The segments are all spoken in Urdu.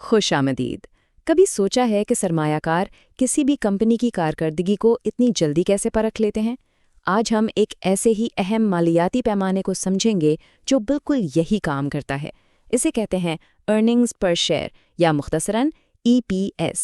خوش آمدید۔ کبھی سوچا ہے کہ سرمایہ کار کسی بھی کمپنی کی کارکردگی کو اتنی جلدی کیسے پرکھ لیتے ہیں؟ آج ہم ایک ایسے ہی اہم مالیاتی پیمانے کو سمجھیں گے جو بالکل یہی کام کرتا ہے۔ اسے کہتے ہیں ارننگز پر شیئر یا مختصراً EPS۔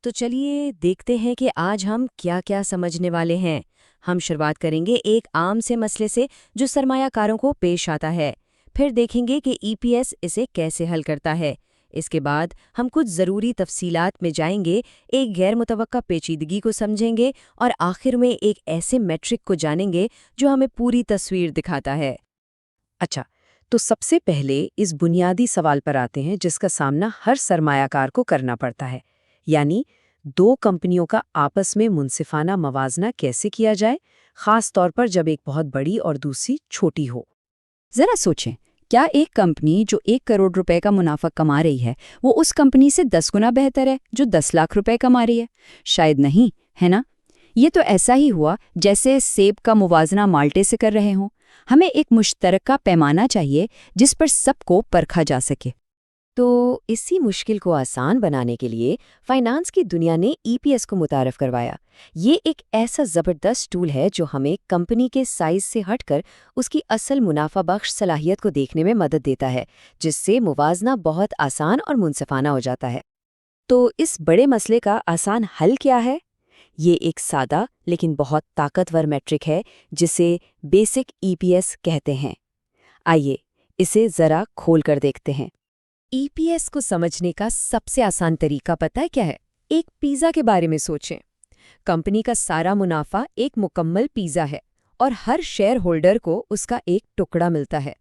تو چلیے دیکھتے ہیں کہ آج ہم کیا کیا سمجھنے والے ہیں۔ ہم شروعات کریں گے ایک عام سے مسئلے سے جو سرمایہ کاروں کو پیش آتا ہے، پھر دیکھیں گے کہ EPS اسے کیسے حل کرتا ہے۔ اس کے بعد ہم کچھ ضروری تفصیلات میں جائیں گے، ایک غیر متوقع پیچیدگی کو سمجھیں گے اور آخر میں ایک ایسے میٹرک کو جانیں گے جو ہمیں پوری تصویر دکھاتا ہے۔ اچھا، تو سب سے پہلے اس بنیادی سوال پر آتے ہیں جس کا سامنا ہر سرمایہ کار کو کرنا پڑتا ہے، یعنی دو کمپنیوں کا آپس میں منصفانہ موازنہ کیسے کیا جائے، خاص طور پر جب ایک بہت بڑی اور دوسری چھوٹی ہو۔ ذرا سوچیں، کیا ایک کمپنی جو 1 کروڑ روپے کا منافع کما رہی ہے وہ اس کمپنی سے 10 گنا بہتر ہے جو 10 لاکھ روپے کما رہی ہے؟ شاید نہیں، ہے نا؟ یہ تو ایسا ہی ہوا جیسے سیب کا موازنہ مالٹے سے کر رہے ہوں۔ ہمیں ایک مشترکہ پیمانہ چاہیے جس پر سب کو پرکھا جا سکے۔ تو اسی مشکل کو آسان بنانے کے لیے فائنانس کی دنیا نے EPS کو متعارف کروایا۔ یہ ایک ایسا زبردست ٹول ہے جو ہمیں کمپنی کے سائز سے ہٹ کر اس کی اصل منافع بخش صلاحیت کو دیکھنے میں مدد دیتا ہے، جس سے موازنہ بہت آسان اور منصفانہ ہو جاتا ہے۔ تو اس بڑے مسئلے کا آسان حل کیا ہے؟ یہ ایک سادہ لیکن بہت طاقتور میٹرک ہے جسے بیسک EPS کہتے ہیں۔ آئیے اسے ذرا کھول کر دیکھتے ہیں۔ EPS کو سمجھنے کا سب سے آسان طریقہ پتہ ہے کیا ہے؟ ایک پیزا کے بارے میں سوچیں۔ کمپنی کا سارا منافع ایک مکمل پیزا ہے اور ہر شیئر ہولڈر کو اس کا ایک ٹکڑا ملتا ہے۔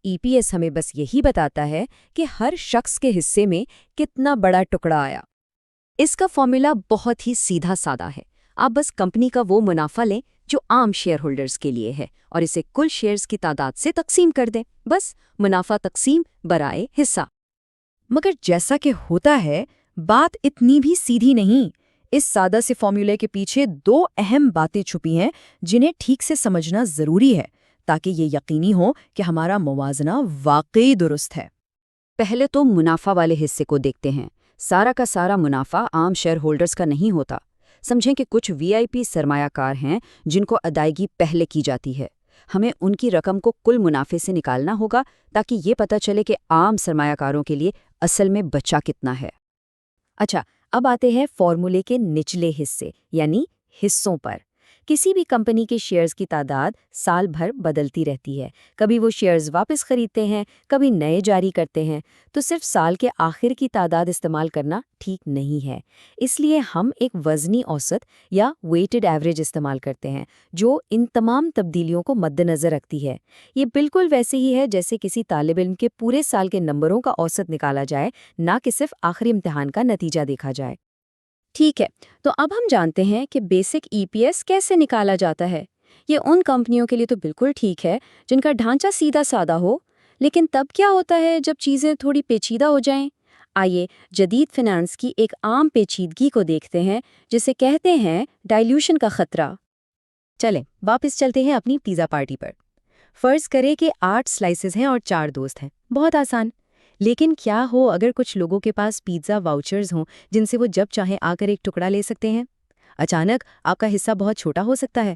EPS ہمیں بس یہی بتاتا ہے کہ ہر شخص کے حصے میں کتنا بڑا ٹکڑا آیا۔ اس کا فارمولا بہت ہی سیدھا سادہ ہے۔ آپ بس کمپنی کا وہ منافع لیں جو عام شیئر ہولڈرز کے لیے ہے اور اسے کل شیئرز کی تعداد سے تقسیم کر دیں۔ بس منافع تقسیم برائے حصہ۔ مگر جیسا کہ ہوتا ہے، بات اتنی بھی سیدھی نہیں۔ اس سادہ سے فارمولے کے پیچھے 2 اہم باتیں چھپی ہیں جنہیں ٹھیک سے سمجھنا ضروری ہے تاکہ یہ یقینی ہو کہ ہمارا موازنہ واقعی درست ہے۔ پہلے تو منافع والے حصے کو دیکھتے ہیں۔ سارا کا سارا منافع عام شیئر ہولڈرز کا نہیں ہوتا۔ سمجھیں کہ کچھ VIP سرمایہ کار ہیں جن کو ادائیگی پہلے کی جاتی ہے۔ ہمیں ان کی رقم کو کل منافع سے نکالنا ہوگا تاکہ یہ پتہ چلے کہ عام سرمایہ کاروں کے لیے اصل میں بچا کتنا ہے۔ اچھا، اب آتے ہیں فارمولے کے نچلے حصے یعنی حصوں پر۔ کسی بھی کمپنی کے شیئرز کی تعداد سال بھر بدلتی رہتی ہے۔ کبھی وہ شیئرز واپس خریدتے ہیں، کبھی نئے جاری کرتے ہیں، تو صرف سال کے آخر کی تعداد استعمال کرنا ٹھیک نہیں ہے۔ اس لیے ہم ایک وزنی اوسط یا ویٹڈ ایوریج استعمال کرتے ہیں جو ان تمام تبدیلیوں کو مد نظر رکھتی ہے۔ یہ بالکل ویسے ہی ہے جیسے کسی طالب علم کے پورے سال کے نمبروں کا اوسط نکالا جائے، نہ کہ صرف آخری امتحان کا نتیجہ دیکھا جائے۔ ٹھیک ہے، تو اب ہم جانتے ہیں کہ بیسک EPS کیسے نکالا جاتا ہے۔ یہ ان کمپنیوں کے لیے تو بالکل ٹھیک ہے جن کا ڈھانچہ سیدھا سادہ ہو، لیکن تب کیا ہوتا ہے جب چیزیں تھوڑی پیچیدہ ہو جائیں؟ آئیے جدید فنانس کی ایک عام پیچیدگی کو دیکھتے ہیں جسے کہتے ہیں ڈائلیوشن کا خطرہ۔ چلیں واپس چلتے ہیں اپنی پیزا پارٹی پر۔ فرض کریں کہ 8 سلائسز ہیں اور 4 دوست ہیں۔ بہت آسان۔ لیکن کیا ہو اگر کچھ لوگوں کے پاس پیزا واؤچرز ہوں جن سے وہ جب چاہیں آ کر ایک ٹکڑا لے سکتے ہیں؟ اچانک آپ کا حصہ بہت چھوٹا ہو سکتا ہے۔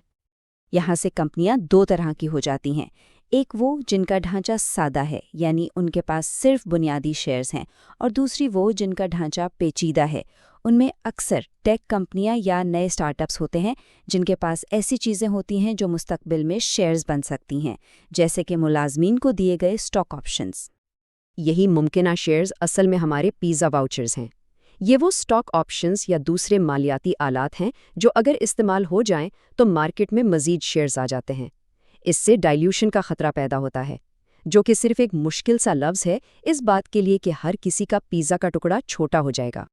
یہاں سے کمپنیاں 2 طرح کی ہو جاتی ہیں۔ ایک وہ جن کا ڈھانچہ سادہ ہے، یعنی ان کے پاس صرف بنیادی شیئرز ہیں، اور دوسری وہ جن کا ڈھانچہ پیچیدہ ہے۔ ان میں اکثر ٹیک کمپنیاں یا نئے سٹارٹ اپس ہوتے ہیں جن کے پاس ایسی چیزیں ہوتی ہیں جو مستقبل میں شیئرز بن سکتی ہیں، جیسے کہ ملازمین کو دیے گئے اسٹاک آپشنز۔ یہی ممکنہ شیئرز اصل میں ہمارے پیزا واؤچرز ہیں۔ یہ وہ اسٹاک آپشنز یا دوسرے مالیاتی آلات ہیں جو اگر استعمال ہو جائیں تو مارکیٹ میں مزید شیئرز آ جاتے ہیں۔ اس سے ڈائلیوشن کا خطرہ پیدا ہوتا ہے، جو کہ صرف ایک مشکل سا لفظ ہے اس بات کے لیے کہ ہر کسی کا پیزا کا ٹکڑا چھوٹا ہو جائے گا۔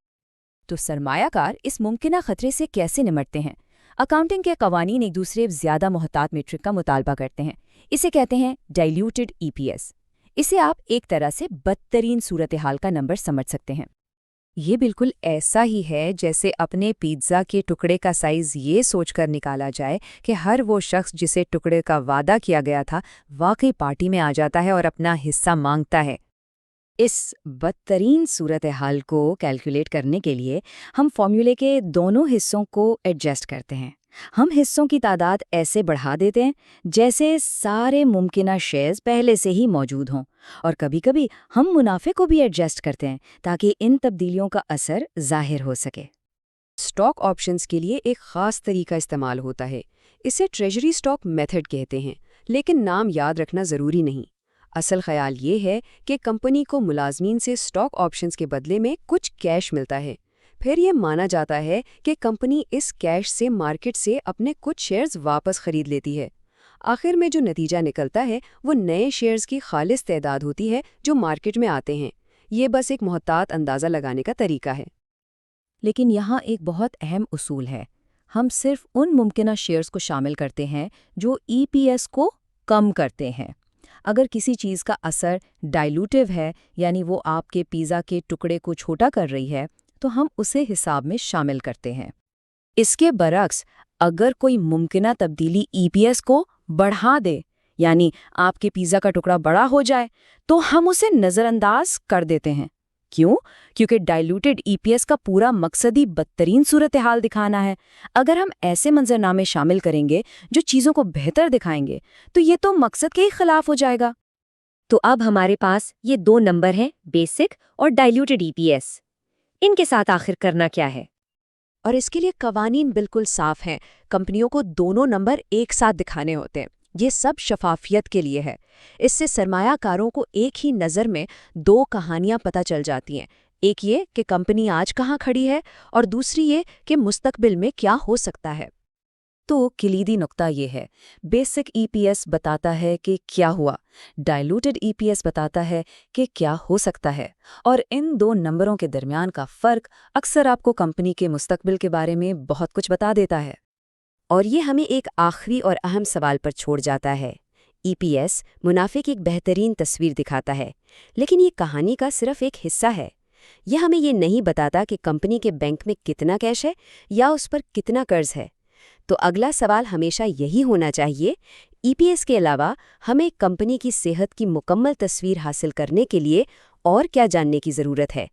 تو سرمایہ کار اس ممکنہ خطرے سے کیسے نمٹتے ہیں؟ اکاؤنٹنگ کے قوانین ایک دوسرے زیادہ محتاط میٹرک کا مطالبہ کرتے ہیں۔ اسے کہتے ہیں ڈائلیوٹڈ EPS۔ اسے آپ ایک طرح سے بدترین صورتحال کا نمبر سمجھ سکتے ہیں۔ یہ بالکل ایسا ہی ہے جیسے اپنے پیزا کے ٹکڑے کا سائز یہ سوچ کر نکالا جائے کہ ہر وہ شخص جسے ٹکڑے کا وعدہ کیا گیا تھا واقعی پارٹی میں آ جاتا ہے اور اپنا حصہ مانگتا ہے۔ اس بدترین صورتحال کو کیلکولیٹ کرنے کے لیے ہم فارمولے کے دونوں حصوں کو ایڈجسٹ کرتے ہیں۔ ہم حصوں کی تعداد ایسے بڑھا دیتے ہیں جیسے سارے ممکنہ شیئرز پہلے سے ہی موجود ہوں، اور کبھی کبھی ہم منافع کو بھی ایڈجسٹ کرتے ہیں تاکہ ان تبدیلیوں کا اثر ظاہر ہو سکے۔ اسٹاک آپشنز کے لیے ایک خاص طریقہ استعمال ہوتا ہے، اسے ٹریجری اسٹاک میتھڈ کہتے ہیں، لیکن نام یاد رکھنا ضروری نہیں۔ اصل خیال یہ ہے کہ کمپنی کو ملازمین سے اسٹاک آپشنز کے بدلے میں کچھ کیش ملتا ہے، پھر یہ مانا جاتا ہے کہ کمپنی اس کیش سے مارکیٹ سے اپنے کچھ شیئرز واپس خرید لیتی ہے۔ آخر میں جو نتیجہ نکلتا ہے وہ نئے شیئرز کی خالص تعداد ہوتی ہے جو مارکیٹ میں آتے ہیں۔ یہ بس ایک محتاط اندازہ لگانے کا طریقہ ہے۔ لیکن یہاں ایک بہت اہم اصول ہے، ہم صرف ان ممکنہ شیئرز کو شامل کرتے ہیں جو ای پی ایس کو کم کرتے ہیں۔ اگر کسی چیز کا اثر ڈائلوٹیو ہے، یعنی وہ آپ کے پیزا کے ٹکڑے کو چھوٹا کر رہی ہے، تو ہم اسے حساب میں شامل کرتے ہیں۔ اس کے برعکس، اگر کوئی ممکنہ تبدیلی ای پی ایس کو بڑھا دے، یعنی آپ کے پیزا کا ٹکڑا بڑا ہو جائے، تو ہم اسے نظر انداز کر دیتے ہیں۔ کیوں؟ کیونکہ ڈائلوٹڈ ای پی ایس کا پورا مقصد ہی بدترین صورتحال دکھانا ہے۔ اگر ہم ایسے منظرنامے شامل کریں گے جو چیزوں کو بہتر دکھائیں گے، تو یہ تو مقصد کے ہی خلاف ہو جائے گا۔ تو اب ہمارے پاس یہ دو نمبر ہیں، بیسک اور ڈائلوٹڈ ای پی ایس۔ ان کے ساتھ آخر کرنا کیا ہے؟ اور اس کے لیے قوانین بالکل صاف ہیں۔ کمپنیوں کو دونوں نمبر ایک ساتھ دکھانے ہوتے ہیں۔ یہ سب شفافیت کے لیے ہے۔ اس سے سرمایہ کاروں کو ایک ہی نظر میں دو کہانیاں پتہ چل جاتی ہیں، ایک یہ کہ کمپنی آج کہاں کھڑی ہے، اور دوسری یہ کہ مستقبل میں کیا ہو سکتا ہے۔ تو کلیدی نقطہ یہ ہے، بیسک ای پی ایس بتاتا ہے کہ کیا ہوا، ڈائلوٹڈ ای پی ایس بتاتا ہے کہ کیا ہو سکتا ہے، اور ان دو نمبروں کے درمیان کا فرق اکثر آپ کو کمپنی کے مستقبل کے بارے میں بہت کچھ بتا دیتا ہے۔ اور یہ ہمیں ایک آخری اور اہم سوال پر چھوڑ جاتا ہے۔ ای پی ایس منافع کی ایک بہترین تصویر دکھاتا ہے، لیکن یہ کہانی کا صرف ایک حصہ ہے۔ یہ ہمیں یہ نہیں بتاتا کہ کمپنی کے بینک میں کتنا کیش ہے یا اس پر کتنا قرض ہے۔ تو اگلا سوال ہمیشہ یہی ہونا چاہیے، ای پی ایس کے علاوہ ہمیں کمپنی کی صحت کی مکمل تصویر حاصل کرنے کے لیے اور کیا جاننے کی ضرورت ہے؟